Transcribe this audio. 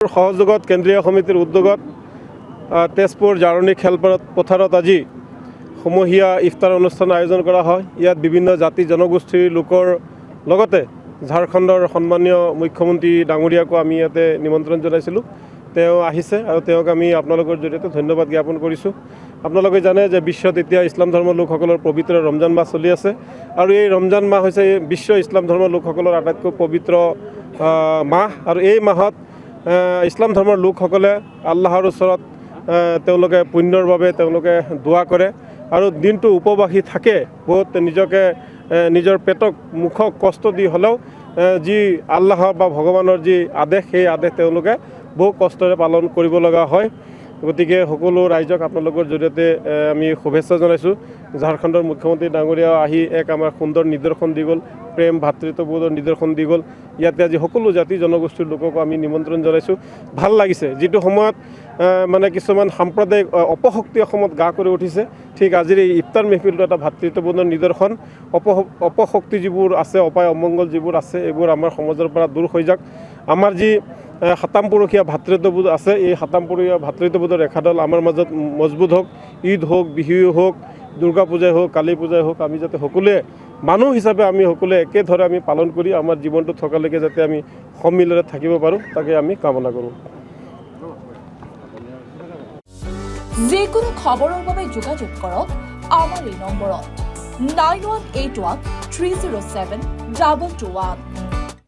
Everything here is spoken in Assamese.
সহযোগত কেন্দ্ৰীয় সমিতিৰ উদ্যোগত তেজপুৰ জাৰণী খেলপথাৰত আজি সমূহীয়া ইফতাৰ অনুষ্ঠান আয়োজন কৰা হয়। ইয়াত বিভিন্ন জাতি জনগোষ্ঠীৰ লোকৰ লগতে ঝাৰখণ্ডৰ সন্মানীয় মুখ্যমন্ত্ৰী ডাঙৰীয়াকো আমি ইয়াতে নিমন্ত্ৰণ জনাইছিলোঁ। তেওঁ আহিছে আৰু তেওঁক আমি আপোনালোকৰ জৰিয়তে ধন্যবাদ জ্ঞাপন কৰিছোঁ। আপোনালোকে জানে যে বিশ্বত এতিয়া ইছলাম ধৰ্মৰ লোকসকলৰ পবিত্ৰ ৰমজান মাহ চলি আছে আৰু এই ৰমজান মাহ হৈছে বিশ্ব ইছলাম ধৰ্মৰ লোকসকলৰ আটাইতকৈ পবিত্ৰ মাহ আৰু এই মাহত ইছলাম ধৰ্মৰ লোকসকলে আল্লাহৰ ওচৰত তেওঁলোকে পুণ্যৰ বাবে তেওঁলোকে দোৱা কৰে আৰু দিনটো উপবাসী থাকে। বহুত নিজকে নিজৰ পেটক মুখক কষ্ট দি হ'লেও যি আল্লাহৰ বা ভগৱানৰ যি আদেশ সেই আদেশ তেওঁলোকে বহু কষ্টৰে পালন কৰিব লগা হয়। গতিকে সকলো ৰাইজক আপোনালোকৰ জৰিয়তে আমি শুভেচ্ছা জনাইছোঁ। ঝাৰখণ্ডৰ মুখ্যমন্ত্ৰী ডাঙৰীয়া আহি এক আমাৰ সুন্দৰ নিদৰ্শন দি গ'ল, প্ৰেম ভাতৃত্ববোধৰ নিদৰ্শন দি গ'ল। ইয়াতে আজি সকলো জাতি জনগোষ্ঠীৰ লোককো আমি নিমন্ত্ৰণ জনাইছোঁ। ভাল লাগিছে, যিটো সময়ত মানে কিছুমান সাম্প্ৰদায়িক অপশক্তি অসমত গা কৰি উঠিছে, ঠিক আজিৰ এই ইফতাৰ মেহফিলটো এটা ভাতৃত্ববোধৰ নিদৰ্শন। অপশক্তি যিবোৰ আছে, অপায় অমংগল যিবোৰ আছে, এইবোৰ আমাৰ সমাজৰ পৰা দূৰ হৈ যাওক। আমাৰ যি সাতামপুৰুষীয়া ভাতৃত্ববোধ আছে, এই সাতামপুৰীয়া ভাতৃত্ববোধৰ ৰেখাডাল আমাৰ মাজত মজবুত হওক। ঈদ হওক, বিহুৱে হওক, দুৰ্গা পূজাই হওক, কালী পূজাই হওক, আমি যাতে সকলোৱে মানুহ হিচাপে আমি সকলোৱে একেধৰণে আমি পালন কৰি আমাৰ জীৱনটো থকালৈকে যাতে আমি সমিলৰে থাকিব পাৰোঁ, তাকে আমি কামনা কৰোঁ। যিকোনো খবৰৰ বাবে যোগাযোগ কৰক আমাৰ এই নম্বৰত 9181 307 221।